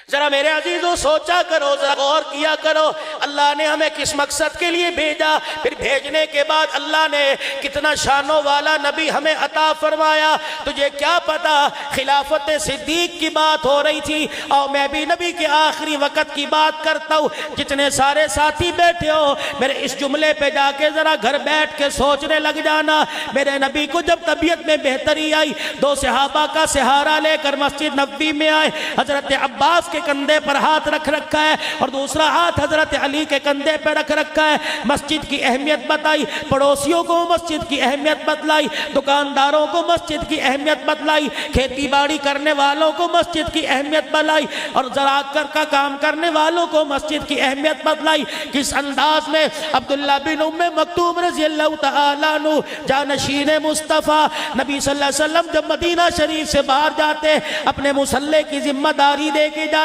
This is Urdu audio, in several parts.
ذرا میرے عزیزوں سوچا کرو، ذرا غور کیا کرو، اللہ نے ہمیں کس مقصد کے لیے بھیجا، پھر بھیجنے کے بعد اللہ نے کتنا شانوں والا نبی ہمیں عطا فرمایا۔ تجھے کیا پتا خلافت صدیق کی بات ہو رہی تھی، اور میں بھی نبی کے آخری وقت کی بات کرتا ہوں۔ جتنے سارے ساتھی بیٹھے ہو، میرے اس جملے پہ جا کے ذرا گھر بیٹھ کے سوچنے لگ جانا۔ میرے نبی کو جب طبیعت میں بہتری آئی، دو صحابہ کا سہارا لے کر مسجد نبوی میں آئے۔ حضرت عباس کے کندھے پر ہاتھ رکھ رکھا ہے اور دوسرا ہاتھ حضرت علی کے کندھے پہ رکھ رکھا ہے۔ مسجد کی اہمیت بتائی، پڑوسیوں کو مسجد کی اہمیت بتلائی، دکانداروں کو مسجد کی اہمیت بتلائی، کھیتی باڑی کرنے والوں کو مسجد کی اہمیت بتلائی، اور زراعت کا کام کرنے والوں کو مسجد کی اہمیت بتلائی۔ کس انداز میں عبداللہ بن ام مکتوم رضی اللہ تعالیٰ عنہ جانشین مصطفیٰ نبی صلی اللہ علیہ وسلم جب مدینہ شریف سے باہر جاتے، اپنے مصلی کی ذمہ داری دے کے جاتے،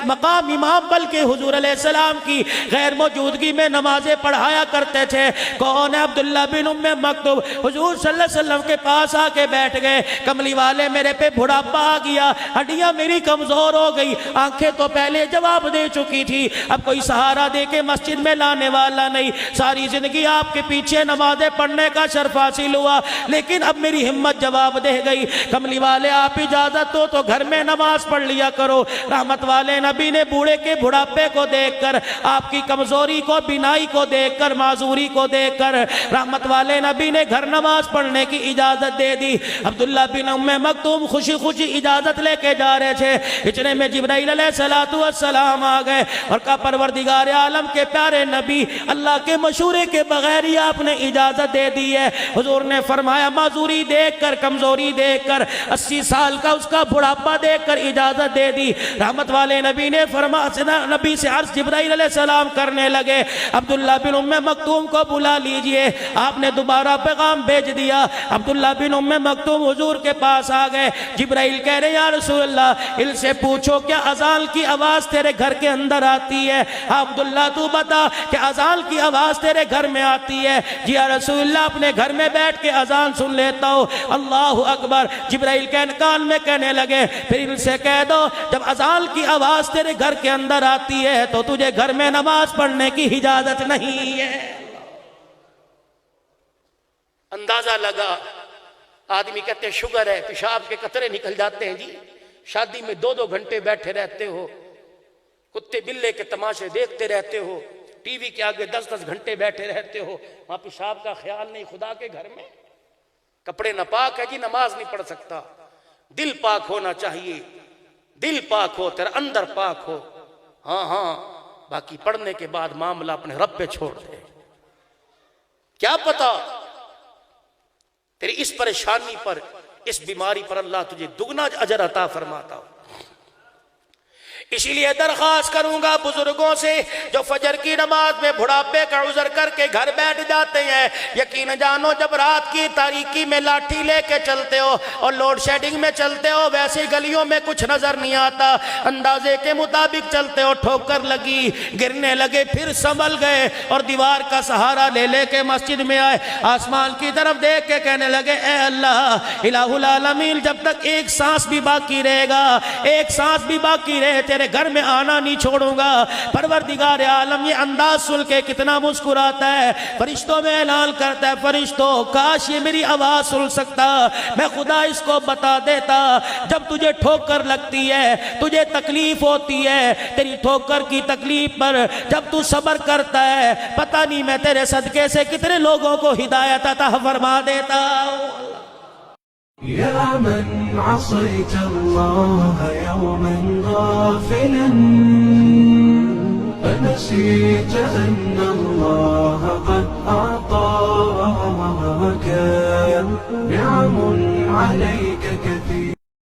مقام امام بلکہ حضور علیہ السلام کی غیر موجودگی میں نمازیں پڑھایا کرتے تھے۔ کون ہے؟ عبداللہ بن ام مکتوم حضور صلی اللہ علیہ وسلم کے پاس آ کے بیٹھ گئے۔ کملی والے میرے پہ بڑھاپا آ گیا، ہڈیاں میری کمزور ہو گئی، آنکھیں تو پہلے جواب دے چکی تھی، اب کوئی سہارا دے کے مسجد میں لانے والا نہیں، ساری زندگی آپ کے پیچھے نمازیں پڑھنے کا شرف حاصل ہوا، لیکن اب میری ہمت جواب دے گئی۔ کملی والے آپ اجازت ہو تو گھر میں نماز پڑھ لیا کرو۔ رحمت والے نبی نے بوڑھے کے بڑھاپے کو دیکھ کر، آپ کی کمزوری کو، بینائی کو دیکھ کر، معذوری کو دیکھ کر، رحمت والے نبی نے گھر نماز پڑھنے کی اجازت دے دی۔ عبداللہ بن ام مکتوم خوشی خوشی اجازت لے کے جا رہے تھے، اتنے میں جبرائیل علیہ السلام آ گئے اور کہا پروردگار عالم کے پیارے نبی، اللہ کے مشورے کے بغیر ہی آپ نے اجازت دے دی ہے۔ حضور نے فرمایا معذوری دیکھ کر، کمزوری دیکھ کر، 80 سال کا اس کا بڑھاپا دیکھ کر اجازت دے دی۔ رحمت والے نبی نے فرمایا، نبی سے عرض جبرائیل علیہ السلام کرنے لگے عبداللہ بن ام مکتوم کو بلا لیجئے۔ آپ نے دوبارہ پیغام بھیج دیا، عبداللہ بن ام مکتوم حضور کے پاس آ گئے۔ جبرائیل کہہ رہے یا رسول اللہ ان سے پوچھو کیا اذان کی آواز تیرے گھر کے اندر آتی ہے؟ عبداللہ تو بتا کہ اذان کی آواز تیرے گھر میں آتی ہے؟ جی یا رسول اللہ اپنے گھر میں بیٹھ کے اذان سن لیتا ہوں۔ اللہ اکبر۔ جبرائیل کان میں کہنے لگے پھر ان سے کہہ دو جب اذان کی آواز تیرے گھر کے اندر آتی ہے تو تجھے گھر میں نماز پڑھنے کی اجازت نہیں ہے۔ اندازہ لگا، آدمی کہتے ہیں شوگر ہے، پیشاب کے قطرے نکل جاتے ہیں، جی شادی میں 2 گھنٹے بیٹھے رہتے ہو، کتے بلے کے تماشے دیکھتے رہتے ہو، ٹی وی کے آگے 10 گھنٹے بیٹھے رہتے ہو، وہاں پیشاب کا خیال نہیں خدا کے گھر میں؟ کپڑے ناپاک ہے جی نماز نہیں پڑھ سکتا۔ دل پاک ہونا چاہیے، دل پاک ہو، تیرا اندر پاک ہو، ہاں باقی پڑھنے کے بعد معاملہ اپنے رب پہ چھوڑ دے۔ کیا پتا تیری اس پریشانی پر، اس بیماری پر اللہ تجھے دگنا اجر عطا فرماتا ہو۔ اسی لیے درخواست کروں گا بزرگوں سے جو فجر کی نماز میں بڑھاپے کا عذر کر کے گھر بیٹھ جاتے ہیں، یقین جانو جب رات کی تاریکی میں لاٹھی لے کے چلتے ہو اور لوڈ شیڈنگ میں چلتے ہو، ویسے گلیوں میں کچھ نظر نہیں آتا، اندازے کے مطابق چلتے ہو، ٹھوکر لگی، گرنے لگے، پھر سنبھل گئے اور دیوار کا سہارا لے لے کے مسجد میں آئے، آسمان کی طرف دیکھ کے کہنے لگے اے اللہ الہ العالمین جب تک ایک سانس بھی باقی رہے گا، ایک سانس بھی باقی رہے تیرے گھر میں آنا نہیں چھوڑوں گا۔ پروردگار عالم یہ انداز سن کے کتنا مسکراتا ہے، فرشتوں میں اعلان کرتا ہے فرشتوں کاش یہ میری آواز سن سکتا، میں خدا اس کو بتا دیتا جب تجھے ٹھوکر لگتی ہے، تجھے تکلیف ہوتی ہے، تیری ٹھوکر کی تکلیف پر جب تو صبر کرتا ہے، پتہ نہیں میں تیرے صدقے سے کتنے لوگوں کو ہدایت عطا فرما دیتا ہوں۔ يا من عصيت الله يوما غافلا أنسيت أن الله